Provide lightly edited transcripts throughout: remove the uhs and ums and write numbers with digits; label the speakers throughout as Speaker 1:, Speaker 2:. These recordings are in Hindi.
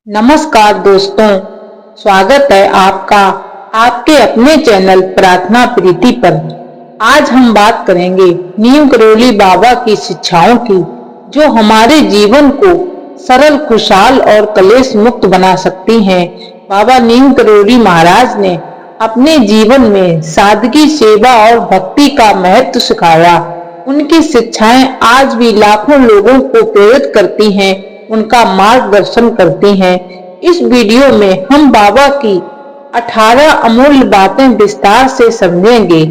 Speaker 1: नमस्कार दोस्तों, स्वागत है आपका आपके अपने चैनल प्रार्थना प्रीति पर। आज हम बात करेंगे नीम करोली बाबा की शिक्षाओं की, जो हमारे जीवन को सरल, खुशहाल और कलेश मुक्त बना सकती हैं। बाबा नीम करोली महाराज ने अपने जीवन में सादगी, सेवा और भक्ति का महत्व सिखाया। उनकी शिक्षाएं आज भी लाखों लोगों को प्रेरित करती हैं, उनका मार्गदर्शन करती हैं। इस वीडियो में हम बाबा की 18 अमूल्य बातें विस्तार से समझेंगे।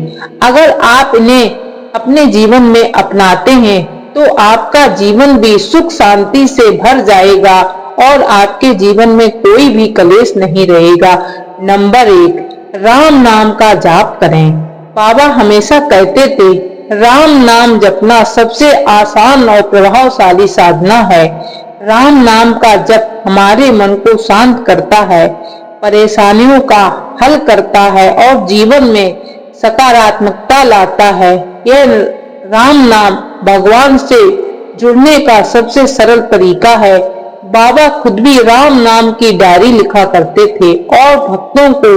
Speaker 1: अगर आप इन्हें अपने जीवन में अपनाते हैं तो आपका जीवन भी सुख शांति से भर जाएगा और आपके जीवन में कोई भी कलेश नहीं रहेगा। नंबर 1, राम नाम का जाप करें। बाबा हमेशा कहते थे, राम नाम जपना सबसे आसान और प्रभावशाली साधना है। राम नाम का जप हमारे मन को शांत करता है, परेशानियों का हल करता है और जीवन में सकारात्मकता लाता है। यह राम नाम भगवान से जुड़ने का सबसे सरल तरीका है। बाबा खुद भी राम नाम की डायरी लिखा करते थे और भक्तों को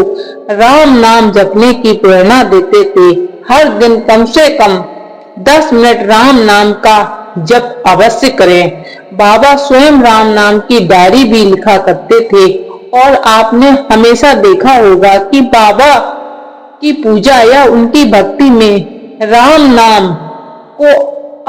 Speaker 1: राम नाम जपने की प्रेरणा देते थे। हर दिन कम से कम 10 मिनट राम नाम का जप अवश्य करें। बाबा स्वयं राम नाम की डायरी भी लिखा करते थे और आपने हमेशा देखा होगा कि बाबा की पूजा या उनकी भक्ति में राम नाम को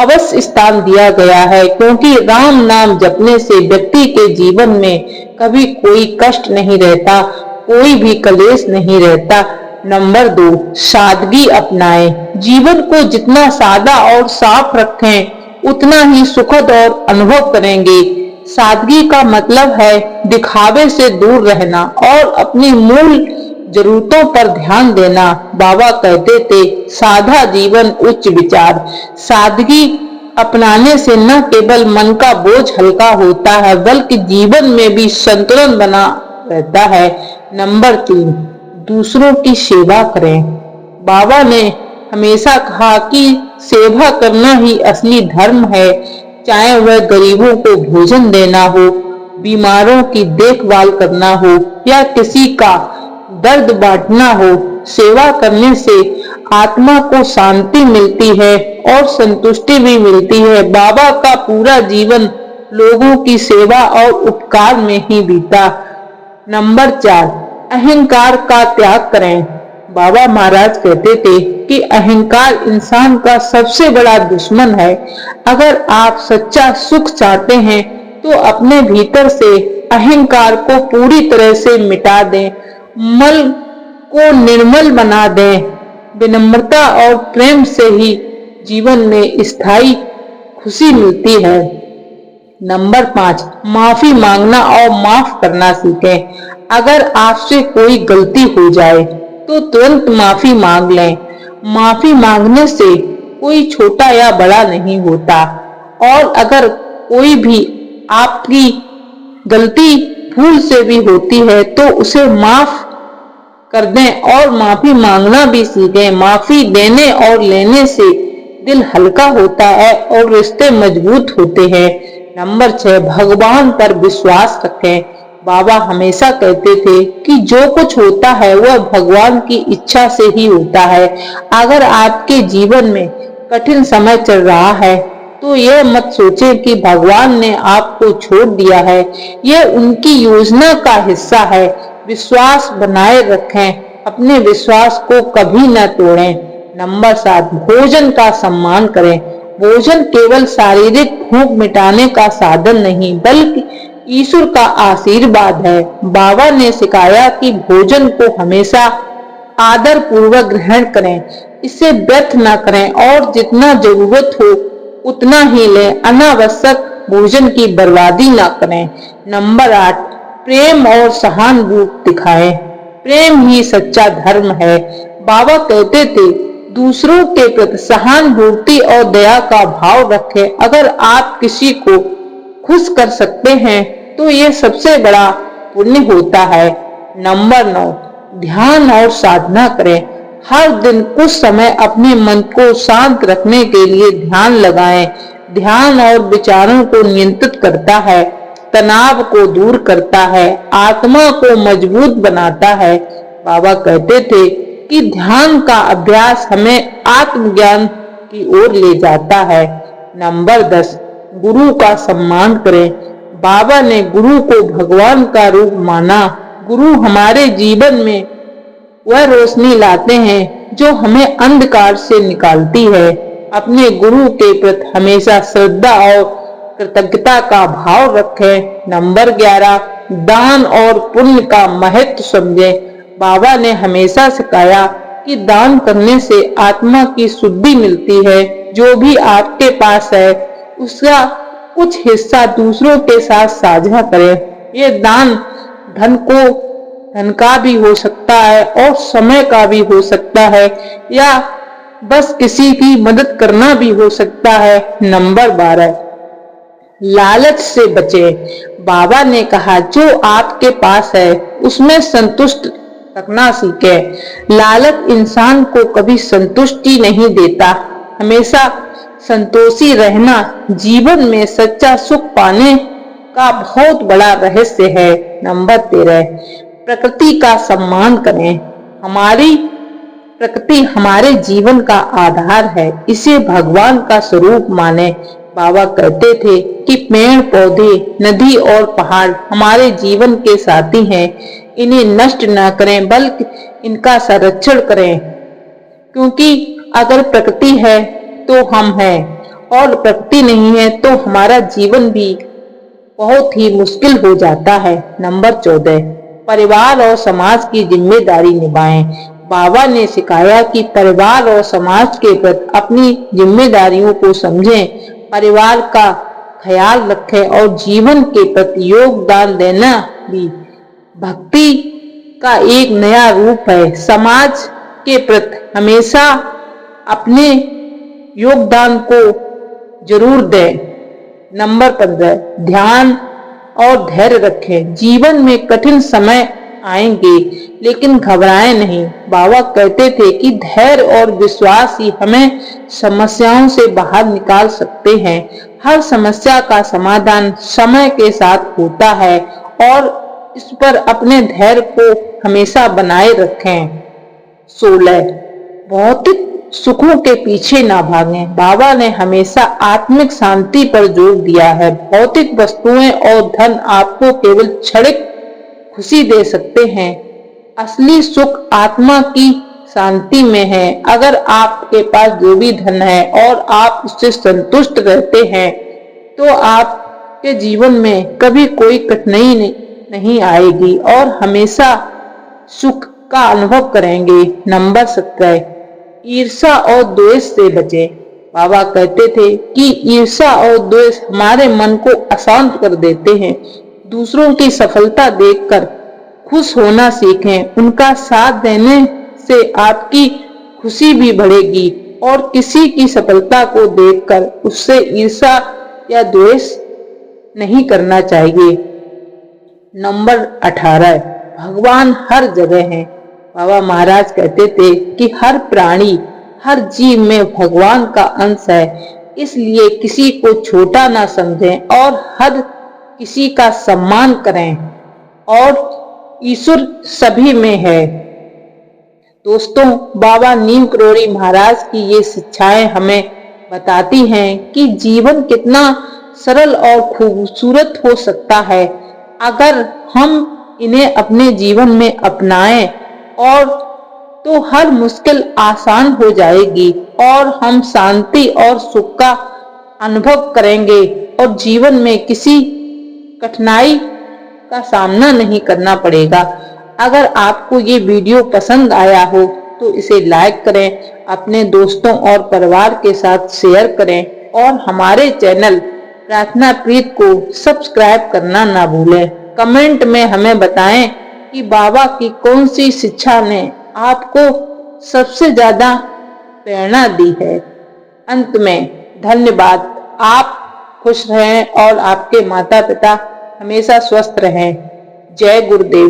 Speaker 1: अवश्य स्थान दिया गया है, क्योंकि राम नाम जपने से व्यक्ति के जीवन में कभी कोई कष्ट नहीं रहता, कोई भी कलेश नहीं रहता। नंबर 2, सादगी अपनाएं। जीवन को जितना सादा और साफ रखें, उतना ही सुखद और अनुभव करेंगे। सादगी का मतलब है दिखावे से दूर रहना और अपनी मूल जरूरतों पर ध्यान देना। बाबा कहते थे, सादा जीवन उच्च विचार। सादगी अपनाने से न केवल मन का बोझ हल्का होता है, बल्कि जीवन में भी संतुलन बना रहता है। नंबर 3, दूसरों की सेवा करें। बाबा ने हमेशा कहा कि सेवा करना ही असली धर्म है, चाहे वह गरीबों को भोजन देना हो, बीमारों की देखभाल करना हो या किसी का दर्द बांटना हो। सेवा करने से आत्मा को शांति मिलती है और संतुष्टि भी मिलती है। बाबा का पूरा जीवन लोगों की सेवा और उपकार में ही बीता। नंबर 4, अहंकार का त्याग करें। बाबा महाराज कहते थे कि अहंकार इंसान का सबसे बड़ा दुश्मन है। अगर आप सच्चा सुख चाहते हैं तो अपने भीतर से अहंकार को पूरी तरह से मिटा दें, मल को निर्मल बना दें। विनम्रता और प्रेम से ही जीवन में स्थायी खुशी मिलती है। नंबर 5, माफी मांगना और माफ करना सीखें। अगर आपसे कोई गलती हो जाए तो तुरंत माफी मांग लें। माफी मांगने से कोई छोटा या बड़ा नहीं होता और अगर कोई भी आपकी गलती भूल से भी होती है तो उसे माफ कर दें और माफी मांगना भी सीखें। माफी देने और लेने से दिल हल्का होता है और रिश्ते मजबूत होते हैं। नंबर 6, भगवान पर विश्वास रखें। बाबा हमेशा कहते थे कि जो कुछ होता है वह भगवान की इच्छा से ही होता है। अगर आपके जीवन में कठिन समय चल रहा है तो यह मत सोचें कि भगवान ने आपको छोड़ दिया है, यह उनकी योजना का हिस्सा है। विश्वास बनाए रखें, अपने विश्वास को कभी न तोड़ें। नंबर 7, भोजन का सम्मान करें। भोजन केवल शारीरिक भूख मिटाने का साधन नहीं, बल्कि ईश्वर का आशीर्वाद है। बाबा ने सिखाया कि भोजन को हमेशा आदर पूर्वक ग्रहण करें, इसे व्यर्थ न करें और जितना जरूरत हो उतना ही लें। अनावश्यक भोजन की बर्बादी न करें। नंबर 8, प्रेम और सहानुभूति दिखाएं। प्रेम ही सच्चा धर्म है। बाबा कहते थे, दूसरों के प्रति सहानुभूति और दया का भाव रखें। अगर आप किसी को खुश कर सकते हैं तो ये सबसे बड़ा पुण्य होता है। नंबर 9, ध्यान और साधना करें। हर दिन कुछ समय अपने मन को शांत रखने के लिए ध्यान लगाएं। ध्यान और विचारों को नियंत्रित करता है तनाव को दूर करता है, आत्मा को मजबूत बनाता है। बाबा कहते थे कि ध्यान का अभ्यास हमें आत्मज्ञान की ओर ले जाता है। नंबर 10, गुरु का सम्मान करें। बाबा ने गुरु को भगवान का रूप माना। गुरु हमारे जीवन में वह रोशनी लाते हैं जो हमें अंधकार से निकालती है। अपने गुरु के प्रति हमेशा श्रद्धा और कृतज्ञता का भाव रखें। नंबर 11, दान और पुण्य का महत्व समझें। बाबा ने हमेशा सिखाया कि दान करने से आत्मा की शुद्धि मिलती है। जो भी आपके पास है उसका कुछ हिस्सा दूसरों के साथ साझा करें। ये दान धन का भी हो सकता है और समय का भी हो सकता है, या बस किसी की मदद करना भी हो सकता है। नंबर 12, लालच से बचें। बाबा ने कहा जो आपके पास है उसमें संतुष्ट रखना सीखें। लालच इंसान को कभी संतुष्टि नहीं देता। हमेशा संतोषी रहना जीवन में सच्चा सुख पाने का बहुत बड़ा रहस्य है। नंबर 13, प्रकृति का सम्मान करें। हमारी प्रकृति हमारे जीवन का आधार है, इसे भगवान का स्वरूप माने। बाबा कहते थे कि पेड़ पौधे, नदी और पहाड़ हमारे जीवन के साथी हैं। इन्हें नष्ट न करें बल्कि इनका संरक्षण करें, क्योंकि अगर प्रकृति है तो हम हैं और प्रकृति नहीं है तो हमारा जीवन भी बहुत ही मुश्किल हो जाता है। नंबर 14, परिवार और समाज की जिम्मेदारी निभाएं। बाबा ने सिखाया कि परिवार और समाज के प्रति अपनी जिम्मेदारियों को समझें, परिवार का ख्याल रखें और जीवन के प्रति योगदान देना भी भक्ति का एक नया रूप है। समाज के प्रति हमेशा अपने योगदान को जरूर दें। नंबर 15, ध्यान और धैर्य रखें। जीवन में कठिन समय आएंगे लेकिन घबराएं नहीं। बाबा कहते थे कि धैर्य और विश्वास ही हमें समस्याओं से बाहर निकाल सकते हैं। हर समस्या का समाधान समय के साथ होता है और इस पर अपने धैर्य को हमेशा बनाए रखें। 16, भौतिक सुखों के पीछे ना भागें। बाबा ने हमेशा आत्मिक शांति पर जोर दिया है। भौतिक वस्तुएं और धन आपको केवल क्षणिक खुशी दे सकते हैं। असली सुख आत्मा की शांति में है। अगर आपके पास जो भी धन है और आप उससे संतुष्ट रहते हैं तो आपके जीवन में कभी कोई कठिनाई नहीं आएगी और हमेशा सुख का अनुभव करेंगे। नंबर 17, ईर्ष्या और द्वेष से बचें। बाबा कहते थे कि ईर्ष्या और द्वेष हमारे मन को अशांत कर देते हैं। दूसरों की सफलता देखकर खुश होना सीखें। उनका साथ देने से आपकी खुशी भी बढ़ेगी और किसी की सफलता को देखकर उससे ईर्ष्या या द्वेष नहीं करना चाहिए। नंबर 18, भगवान हर जगह है। बाबा महाराज कहते थे कि हर प्राणी, हर जीव में भगवान का अंश है, इसलिए किसी को छोटा ना समझें और हर किसी का सम्मान करें और ईश्वर सभी में है। दोस्तों, बाबा नीम करोड़ी महाराज की ये शिक्षाएं हमें बताती हैं कि जीवन कितना सरल और खूबसूरत हो सकता है अगर हम इन्हें अपने जीवन में अपनाएं, और तो हर मुश्किल आसान हो जाएगी और हम शांति और सुख का अनुभव करेंगे और जीवन में किसी कठिनाई का सामना नहीं करना पड़ेगा। अगर आपको ये वीडियो पसंद आया हो तो इसे लाइक करें, अपने दोस्तों और परिवार के साथ शेयर करें और हमारे चैनल प्रार्थना प्रीत को सब्सक्राइब करना ना भूलें। कमेंट में हमें बताएं कि बाबा की कौन सी शिक्षा ने आपको सबसे ज्यादा प्रेरणा दी है। अंत में धन्यवाद। आप खुश रहें और आपके माता पिता हमेशा स्वस्थ रहें। जय गुरुदेव,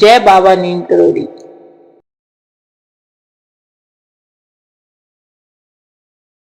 Speaker 1: जय बाबा नीम करोड़ी।